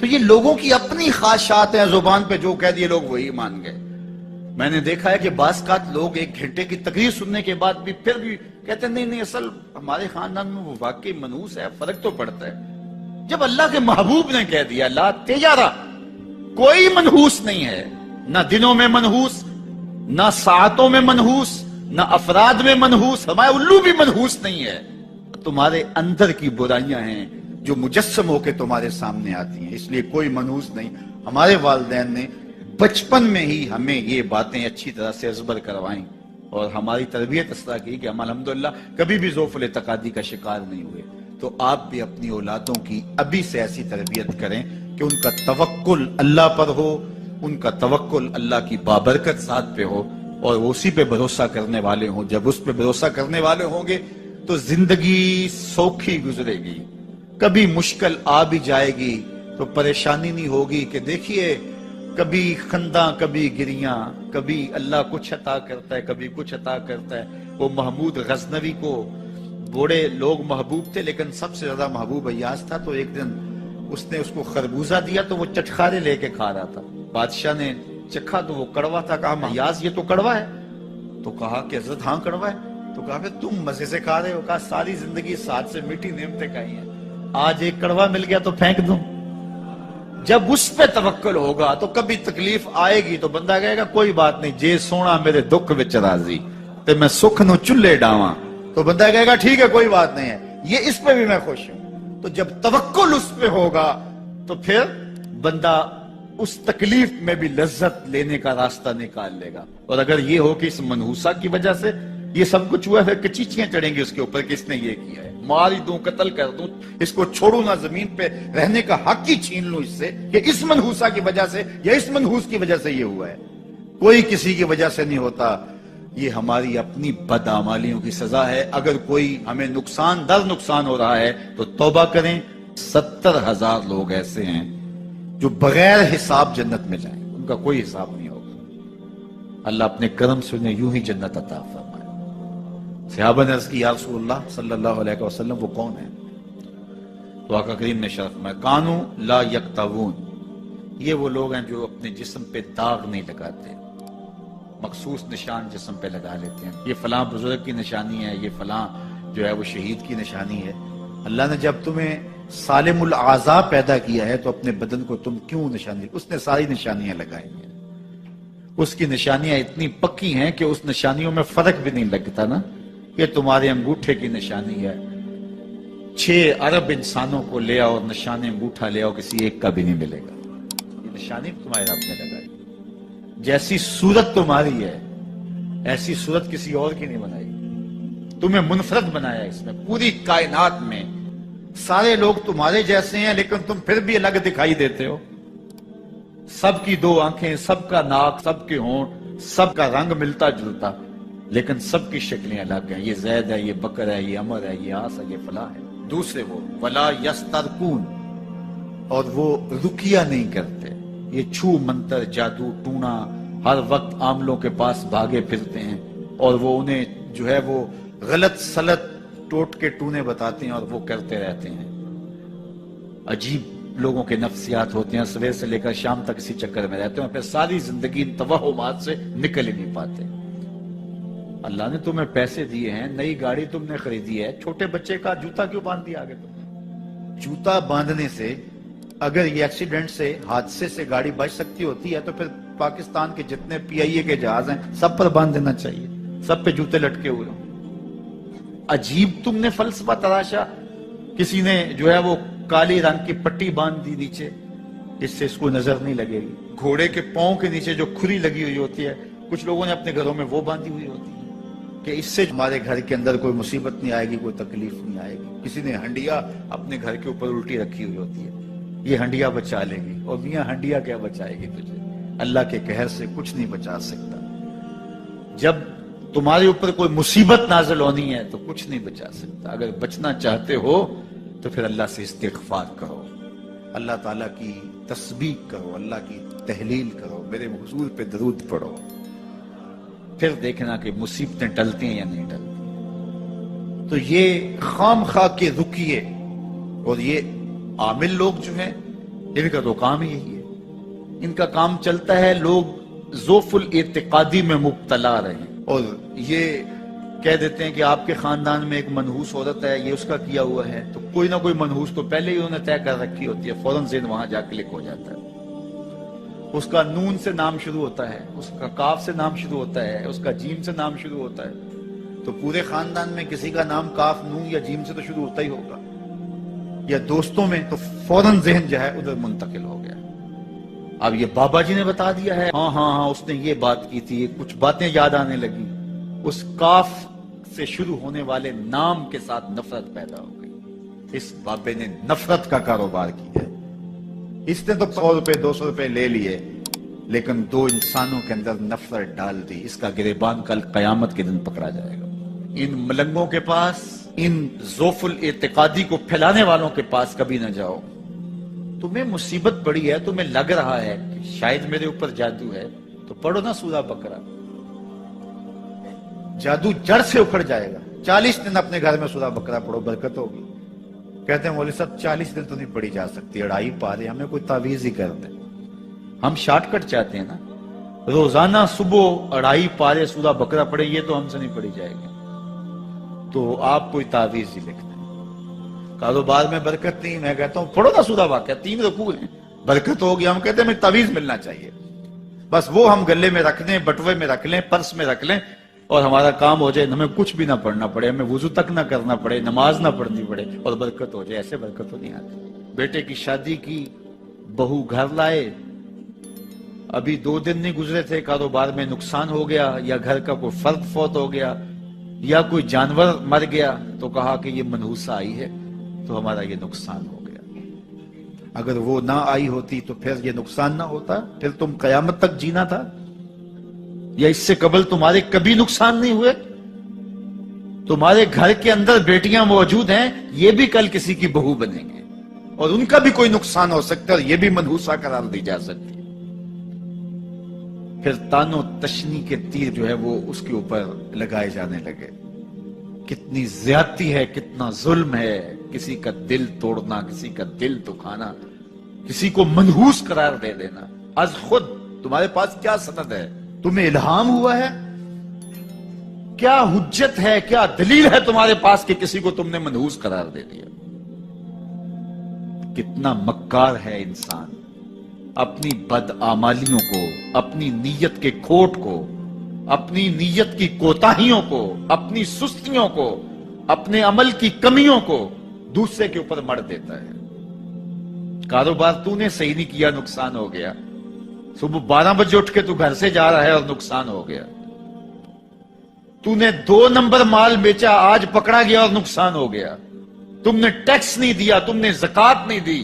تو یہ لوگوں کی اپنی خواہشات ہیں، زبان پہ جو کہہ دیے لوگ وہی مان گئے۔ میں نے دیکھا ہے کہ بعض اوقات لوگ 1 گھنٹے کی تقریر سننے کے بعد بھی پھر بھی کہتے ہیں نہیں اصل ہمارے خاندان میں وہ واقعی منحوس ہے، فرق تو پڑتا ہے۔ جب اللہ کے محبوب نے کہہ دیا لا تجارہ، کوئی منحوس نہیں ہے، نہ دنوں میں منحوس، نہ ساعتوں میں منحوس، نہ افراد میں منحوس، ہمارے الو بھی منحوس نہیں ہے۔ تمہارے اندر کی برائیاں ہیں جو مجسم ہو کے تمہارے سامنے آتی ہیں، اس لیے کوئی منحوس نہیں۔ ہمارے والدین نے بچپن میں ہی ہمیں یہ باتیں اچھی طرح سے ازبر کروائیں اور ہماری تربیت اس طرح کی کہ ہم الحمدللہ کبھی بھی ذوف الاعتقادی کا شکار نہیں ہوئے۔ تو آپ بھی اپنی اولادوں کی ابھی سے ایسی تربیت کریں کہ ان کا توکل اللہ پر ہو، ان کا توکل اللہ کی بابرکت ذات پہ ہو اور وہ اسی پہ بھروسہ کرنے والے ہوں۔ جب اس پہ بھروسہ کرنے والے ہوں گے تو زندگی سوکھی گزرے گی، کبھی مشکل آ بھی جائے گی تو پریشانی نہیں ہوگی کہ دیکھیے کبھی خنداں کبھی گریاں، کبھی اللہ کچھ عطا کرتا ہے کبھی کچھ عطا کرتا ہے۔ وہ محمود غزنوی کو بوڑھے لوگ محبوب تھے لیکن سب سے زیادہ محبوب ایاز تھا، تو ایک دن اس نے اس کو خربوزہ دیا تو وہ چٹخارے لے کے کھا رہا تھا۔ بادشاہ نے چکھا تو وہ کڑوا تھا، کہا ایاز یہ تو کڑوا ہے، تو کہا کہ حضرت ہاں کڑوا ہے، تو کہا پھر تم مزے سے کھا رہے ہو، کہا ساری زندگی ساتھ سے میٹھی نعمتیں کھائی ہیں، آج ایک کڑوا مل گیا تو پھینک دوں۔ جب اس پہ توکل ہوگا تو کبھی تکلیف آئے گی تو بندہ کہے گا کوئی بات نہیں، جے سونا میرے دکھ وچ راضی تے میں سکھ نو چلے ڈاواں، تو بندہ کہے گا ٹھیک ہے کوئی بات نہیں ہے، یہ اس پہ بھی میں خوش ہوں۔ تو جب توکل اس پہ ہوگا تو پھر بندہ اس تکلیف میں بھی لذت لینے کا راستہ نکال لے گا۔ اور اگر یہ ہو کہ اس منحوسہ کی وجہ سے یہ سب کچھ ہوا ہے، کچیچیاں چڑھیں گے اس کے اوپر کہ اس نے یہ کیا ہے، مار ہی دوں قتل کر دوں، اس کو چھوڑوں نہ، زمین پہ رہنے کا حق ہی چھین لوں اس سے، کہ اس منحوسہ کی وجہ سے یا اس منحوس کی وجہ سے یہ ہوا ہے۔ کوئی کسی کی وجہ سے نہیں ہوتا، یہ ہماری اپنی بدعمالیوں کی سزا ہے۔ اگر کوئی ہمیں نقصان در نقصان ہو رہا ہے تو توبہ کریں۔ 70,000 لوگ ایسے ہیں جو بغیر حساب جنت میں جائیں، ان کا کوئی حساب نہیں ہوگا۔ اللہ اپنے کرم سے انہیں یوں ہی جنت عطا فرمائے۔ صحابہ نے عرض کی یا رسول اللہ صلی اللہ علیہ وسلم وہ کون ہے؟ تو آقا کریم نے شرف میں کانو لا یکتوون، یہ وہ لوگ ہیں جو اپنے جسم پہ داغ نہیں لگاتے، مخصوص نشان جسم پہ لگا لیتے ہیں، یہ فلاں بزرگ کی نشانی ہے، یہ فلاں جو ہے وہ شہید کی نشانی ہے۔ اللہ نے جب تمہیں سالم الاعضاء پیدا کیا ہے تو اپنے بدن کو تم کیوں نشانی، اس نے ساری نشانیاں لگائی ہیں، اس کی نشانیاں اتنی پکی ہیں کہ اس نشانیوں میں فرق بھی نہیں لگتا نا۔ یہ تمہارے انگوٹھے کی نشانی ہے، 6 ارب انسانوں کو لے آؤ نشان انگوٹھا لے آؤ، کسی ایک کا بھی نہیں ملے گا، یہ نشانی تمہارے رب نے لگائی۔ جیسی صورت تمہاری ہے ایسی صورت کسی اور کی نہیں بنائی، تمہیں منفرد بنایا اس میں، پوری کائنات میں سارے لوگ تمہارے جیسے ہیں لیکن تم پھر بھی الگ دکھائی دیتے ہو۔ سب کی 2 آنکھیں، سب کا ناک، سب کے ہونٹ، سب کا رنگ ملتا جلتا، لیکن سب کی شکلیں الگ ہیں، یہ زید ہے، یہ بکر ہے، یہ عمر ہے، یہ آس ہے، یہ فلاں ہے۔ دوسرے وہ ولا یسترقون، اور وہ رکیہ نہیں کرتے، یہ چھو منتر جادو ٹونا ہر وقت عاملوں کے پاس بھاگے پھرتے ہیں اور وہ انہیں جو ہے وہ غلط سلط ٹوٹ کے ٹونے بتاتے ہیں اور وہ کرتے رہتے ہیں۔ عجیب لوگوں کے نفسیات ہوتے ہیں، صبح سے لے کر شام تک اسی چکر میں رہتے ہیں اور پھر ساری زندگی ان توہمات سے نکل ہی نہیں پاتے۔ اللہ نے تمہیں پیسے دیے ہیں، نئی گاڑی تم نے خریدی ہے، چھوٹے بچے کا جوتا کیوں باندھ دیا آگے تم؟ جوتا باندھنے سے اگر یہ ایکسیڈنٹ سے، حادثے سے گاڑی بچ سکتی ہوتی ہے تو پھر پاکستان کے جتنے PIA کے جہاز ہیں سب پر باندھ دینا چاہیے، سب پہ جوتے لٹکے ہوئے ہوں۔ عجیب تم نے فلسفہ تراشا، کسی نے جو ہے وہ کالی رنگ کی پٹی باندھ دی نیچے، اس سے اس کو نظر نہیں لگے گی۔ گھوڑے کے پاؤں کے نیچے جو کھری لگی ہوئی ہوتی ہے کچھ لوگوں نے اپنے گھروں میں وہ باندھی ہوئی ہوتی ہے کہ اس سے ہمارے گھر کے اندر کوئی مصیبت نہیں آئے گی، کوئی تکلیف نہیں آئے گی۔ کسی نے ہنڈیا اپنے گھر کے اوپر الٹی رکھی ہوئی ہوتی ہے، یہ ہنڈیا بچا لے گی، اور میاں ہنڈیا کیا بچائے گی تجھے؟ اللہ کے قہر سے کچھ نہیں بچا سکتا۔ جب تمہارے اوپر کوئی مصیبت نازل ہونی ہے تو کچھ نہیں بچا سکتا۔ اگر بچنا چاہتے ہو تو پھر اللہ سے استغفار کرو، اللہ تعالیٰ کی تسبیح کرو، اللہ کی تحلیل کرو، میرے حضور پہ درود پڑھو، پھر دیکھنا کہ مصیبتیں ٹلتی ہیں یا نہیں ٹلتی۔ تو یہ خام خواہ کے رکیے اور یہ عامل لوگ جو ہیں ان کا تو کام ہی یہی ہے. ان کا کام چلتا ہے لوگ ذوف الاعتقادی میں مبتلا رہے اور یہ کہہ دیتے ہیں کہ آپ کے خاندان میں ایک منحوس عورت ہے، یہ اس کا کیا ہوا ہے، تو کوئی نہ کوئی منحوس تو پہلے ہی انہوں نے طے کر رکھی ہوتی ہے، فوراً ذہن وہاں جا کلک ہو جاتا ہے. اس کا نون سے نام شروع ہوتا ہے، اس کا کاف سے نام شروع ہوتا ہے، اس کا جیم سے نام شروع ہوتا ہے، تو پورے خاندان میں کسی کا نام کاف، نون یا جیم سے تو شروع ہوتا ہی ہوگا، یا دوستوں میں تو فوراً ذہن جو ہے ادھر منتقل ہو گیا. اب یہ بابا جی نے بتا دیا ہے، ہاں اس نے یہ بات کی تھی، کچھ باتیں یاد آنے لگی، اس کاف سے شروع ہونے والے نام کے ساتھ نفرت پیدا ہو گئی. اس بابے نے نفرت کا کاروبار کیا ہے. اس نے تو 100 روپے 200 روپے لے لیے، لیکن 2 انسانوں کے اندر نفرت ڈال دی. اس کا گریبان کل قیامت کے دن پکڑا جائے گا. ان ملنگوں کے پاس، ان ذوف الاعتقادی کو پھیلانے والوں کے پاس کبھی نہ جاؤ. تمہیں مصیبت پڑی ہے، تمہیں لگ رہا ہے کہ شاید میرے اوپر جادو ہے، تو پڑھو نا سورہ بقرہ، جادو جڑ سے اکھڑ جائے گا. 40 دن اپنے گھر میں سورہ بقرہ پڑھو، برکت ہوگی. کہتے ہیں مولوی صاحب 40 دن تو نہیں پڑھی جا سکتی، 2.5 پارے، ہمیں کوئی تعویذ ہی کر دیں. ہم شارٹ کٹ چاہتے ہیں نا، روزانہ صبح 2.5 پارے سورہ بقرہ پڑھے، یہ تو ہم سے نہیں پڑھی جائے گی، تو آپ کوئی تعویذ ہی لکھ دیں. کاروبار میں برکت نہیں، میں کہتا ہوں پڑھو نا سورہ واقعہ، 3 رکوع ہیں، برکت ہوگی. ہم کہتے ہیں ہمیں تعویذ ملنا چاہیے، بس وہ ہم گلے میں رکھ لیں، بٹوے میں رکھ لیں، پرس میں رکھ لیں، اور ہمارا کام ہو جائے، ہمیں کچھ بھی نہ پڑھنا پڑے، ہمیں وضو تک نہ کرنا پڑے، نماز نہ پڑھنی پڑے، اور برکت ہو جائے. ایسے برکت تو نہیں آتی. بیٹے کی شادی کی، بہو گھر لائے، ابھی 2 دن نہیں گزرے تھے، کاروبار میں نقصان ہو گیا، یا گھر کا کوئی فرد فوت ہو گیا، یا کوئی جانور مر گیا، تو کہا کہ یہ منحوسہ آئی ہے تو ہمارا یہ نقصان ہو گیا. اگر وہ نہ آئی ہوتی تو پھر یہ نقصان نہ ہوتا، پھر تم قیامت تک جینا تھا، یا اس سے قبل تمہارے کبھی نقصان نہیں ہوئے. تمہارے گھر کے اندر بیٹیاں موجود ہیں، یہ بھی کل کسی کی بہو بنیں گے، اور ان کا بھی کوئی نقصان ہو سکتا ہے، اور یہ بھی منحوسہ قرار دی جا سکتی ہے. پھر تانو تشنی کے تیر جو ہے وہ اس کے اوپر لگائے جانے لگے. کتنی زیادتی ہے، کتنا ظلم ہے، کسی کا دل توڑنا، کسی کا دل دکھانا، کسی کو منحوس قرار دے دینا. از خود تمہارے پاس کیا سند ہے؟ تمہیں الہام ہوا ہے؟ کیا حجت ہے، کیا دلیل ہے تمہارے پاس کہ کسی کو تم نے منحوس قرار دے دیا؟ کتنا مکار ہے انسان، اپنی بدعمالیوں کو، اپنی نیت کے کھوٹ کو، اپنی نیت کی کوتاہیوں کو، اپنی سستیوں کو، اپنے عمل کی کمیوں کو دوسرے کے اوپر مڑ دیتا ہے. کاروبار تو نے صحیح نہیں کیا، نقصان ہو گیا. صبح 12 بجے اٹھ کے تو گھر سے جا رہا ہے اور نقصان ہو گیا. تو نے 2 نمبر مال بیچا، آج پکڑا گیا اور نقصان ہو گیا. تم نے ٹیکس نہیں دیا، تم نے زکات نہیں دی،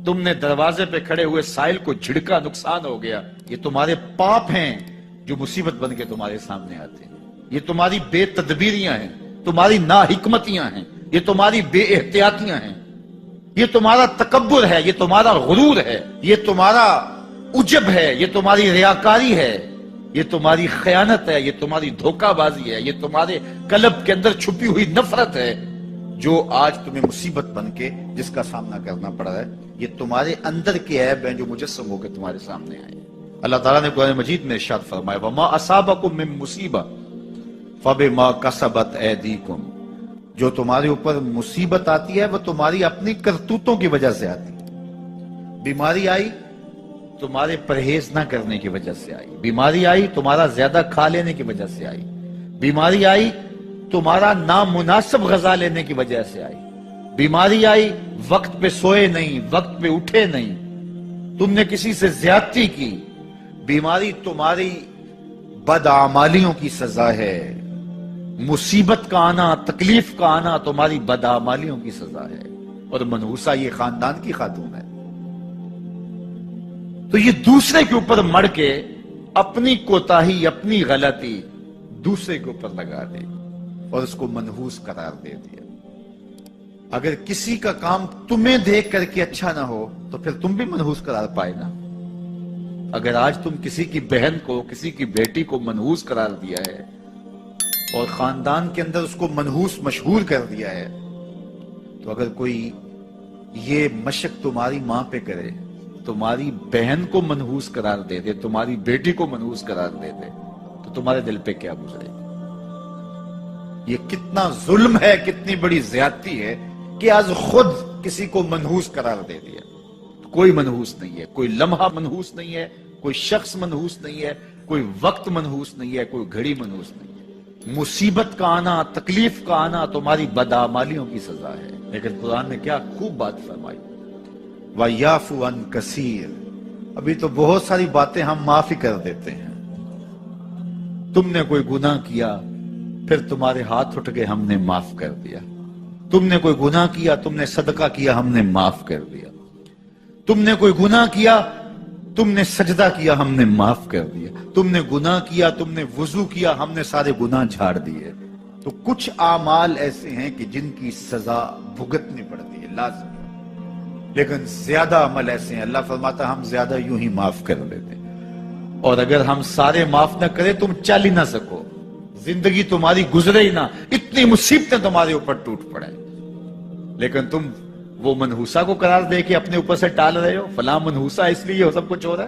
تم نے دروازے پہ کھڑے ہوئے سائل کو جھڑکا، نقصان ہو گیا. یہ تمہارے پاپ ہیں جو مصیبت بن کے تمہارے سامنے آتے ہیں. یہ تمہاری بے تدبیریاں ہیں، تمہاری ناحکمتیاں ہیں، یہ تمہاری بے احتیاطیاں ہیں، یہ تمہارا تکبر ہے، یہ تمہارا غرور ہے، یہ تمہارا عجب ہے، یہ تمہاری ریاکاری ہے، یہ تمہاری خیانت ہے، یہ تمہاری دھوکہ بازی ہے، یہ تمہارے قلب کے اندر چھپی ہوئی نفرت ہے جو آج تمہیں مصیبت بن کے جس کا سامنا کرنا پڑ رہا ہے. یہ تمہارے اندر کے عیب ہیں جو مجسم ہو کے تمہارے سامنے آئے. اللہ تعالیٰ نے قرآن مجید میں ارشاد فرمایا وَمَا أَصَابَكُم مِّن مُّصِيبَةٍ فَبِمَا كَسَبَتْ أَيْدِيكُمْ. جو تمہارے اوپر مصیبت آتی ہے وہ تمہاری اپنی کرتوتوں کی وجہ سے آتی ہے. بیماری آئی تمہارے پرہیز نہ کرنے کی وجہ سے آئی. بیماری آئی تمہارا زیادہ کھا لینے کی وجہ سے آئی. بیماری آئی تمہارا نامناسب غذا لینے کی وجہ سے آئی. بیماری آئی وقت پہ سوئے نہیں، وقت پہ اٹھے نہیں، تم نے کسی سے زیادتی کی. بیماری تمہاری بدعمالیوں کی سزا ہے. مصیبت کا آنا، تکلیف کا آنا تمہاری بدعمالیوں کی سزا ہے. اور منحوسہ یہ خاندان کی خاتون ہے. تو یہ دوسرے کے اوپر مڑ کے اپنی کوتاہی، اپنی غلطی دوسرے کے اوپر لگا دی اور اس کو منحوس قرار دے دیا. اگر کسی کا کام تمہیں دیکھ کر کے اچھا نہ ہو تو پھر تم بھی منحوس قرار پائے نا. اگر آج تم کسی کی بہن کو، کسی کی بیٹی کو منحوس قرار دیا ہے اور خاندان کے اندر اس کو منحوس مشہور کر دیا ہے، تو اگر کوئی یہ مشق تمہاری ماں پہ کرے تمہاری بہن کو منحوس قرار دے دے، تمہاری بیٹی کو منحوس قرار دے دے، تو تمہارے دل پہ کیا گزرے گی؟ یہ کتنا ظلم ہے، کتنی بڑی زیادتی ہے کہ آج خود کسی کو منحوس قرار دے دیا۔ کوئی منحوس نہیں ہے، کوئی لمحہ منحوس نہیں ہے، کوئی شخص منحوس نہیں ہے، کوئی وقت منحوس نہیں ہے، کوئی گھڑی منحوس نہیں ہے۔ مصیبت کا آنا، تکلیف کا آنا تمہاری بدعمالیوں کی سزا ہے۔ لیکن قرآن نے کیا خوب بات فرمائی، وَيَعْفُو عَنْ كَثِيرٍ، ابھی تو بہت ساری باتیں ہم معاف ہی کر دیتے ہیں۔ تم نے کوئی گناہ کیا، پھر تمہارے ہاتھ اٹھ گئے، ہم نے معاف کر دیا۔ تم نے کوئی گناہ کیا، تم نے صدقہ کیا، ہم نے معاف کر دیا۔ تم نے کوئی گناہ کیا، تم نے سجدہ کیا، ہم نے معاف کر دیا۔ تم نے گناہ کیا، تم نے وضو کیا، ہم نے سارے گناہ جھاڑ دیے۔ تو کچھ اعمال ایسے ہیں کہ جن کی سزا بھگتنی پڑتی ہے، لازم، لیکن زیادہ عمل ایسے ہیں اللہ فرماتا ہے ہم زیادہ یوں ہی معاف کر دیتے ہیں۔ اور اگر ہم سارے معاف نہ کریں تم چل ہی نہ سکو، زندگی تمہاری گزرے ہی نہ، اتنی مصیبتیں تمہارے اوپر ٹوٹ پڑے، لیکن تم وہ منحوسہ کو قرار دے کے اپنے اوپر سے ٹال رہے ہو، فلاں منحوسہ اس لیے وہ سب کچھ ہو رہا ہے۔